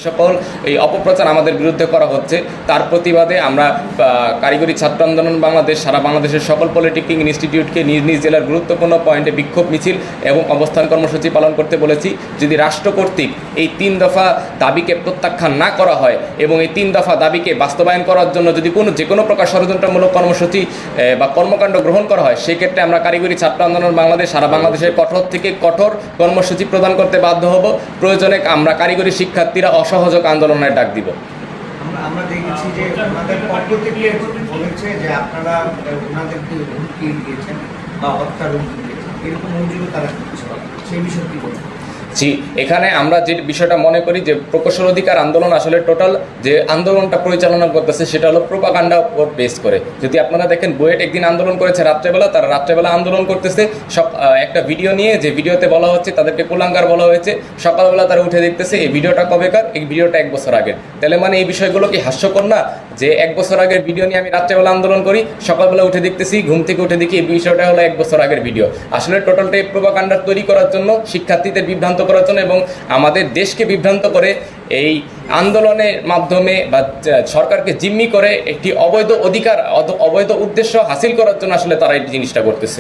সকল এই অপপ্রচার আমাদের বিরুদ্ধে করা হচ্ছে তার প্রতিবাদে আমরা কারিগরি ছাত্র আন্দোলন বাংলাদেশ সারা বাংলাদেশের সকল পলিটেকনিক ইনস্টিটিউটকে নিজ নিজ জেলার গুরুত্বপূর্ণ পয়েন্টে বিক্ষোভ মিছিল এবং অবস্থান কর্মসূচি পালন করতে বলেছি। যদি রাষ্ট্র কর্তৃক এই 3 দফা দাবিকে প্রত্যাখ্যান না করা হয় এবং এই 3 দফা দাবিকে বাস্তবায়ন করার জন্য যদি যে কোনো প্রকার ষড়যন্ত্রমূলক কর্মসূচি বা কর্মকাণ্ড গ্রহণ করা হয়, সেক্ষেত্রে আমরা কারিগরি ছাত্র আন্দোলন বাংলাদেশ সারা বাংলাদেশের কঠোর থেকে কঠোর কর্মসূচি প্রদান করতে বাধ্য হব। প্রয়োজনে আমরা কারিগরি শিক্ষার্থীরা অসহযোগ আন্দোলনের ডাক দিব। আমরা দেখেছি যে ওনাদের পক্ষ থেকে বলেছে যে আপনারা ওনাদেরকে হুমকি দিয়েছেন বা হত্যার হুমকি দিয়েছেন, এরকম অভিযোগ তারা করছে, সেই বিষয়ে কি বলবেন? জি, এখানে আমরা যে বিষয়টা মনে করি যে প্রকৌশল অধিকার আন্দোলন আসলে টোটাল যে আন্দোলনটা পরিচালনা করতেছে সেটা হলো প্রোপাগান্ডা উপর বেস করে। যদি আপনারা দেখেন বুয়েট একদিন আন্দোলন করেছে রাত্রেবেলা, তারা রাত্রেবেলা আন্দোলন করতেছে সব একটা ভিডিও নিয়ে, যে ভিডিওতে বলা হচ্ছে তাদেরকে কুলাঙ্গার বলা হয়েছে, সকালবেলা তারা উঠে দেখতেছে এই ভিডিওটা কবেকার, এই ভিডিওটা 1 বছর আগের। তাহলে মানে এই বিষয়গুলো কি হাস্যকর না? যে 1 বছর আগের ভিডিও নিয়ে আমি রাত্রেবেলা আন্দোলন করি, সকালবেলা উঠে দেখতেছি, ঘুম থেকে উঠে দেখি এই বিষয়টা হলো 1 বছর আগের ভিডিও। আসলে টোটালটাই প্রোপাগান্ডা তৈরি করার জন্য, শিক্ষার্থীদের বিভ্রান্ত করার জন্য এবং আমাদের দেশকে বিভ্রান্ত করে এই আন্দোলনের মাধ্যমে বা সরকারকে জিম্মি করে একটি অবৈধ অধিকার, অবৈধ উদ্দেশ্য হাসিল করার জন্য আসলে তারা এই জিনিসটা করতেছে।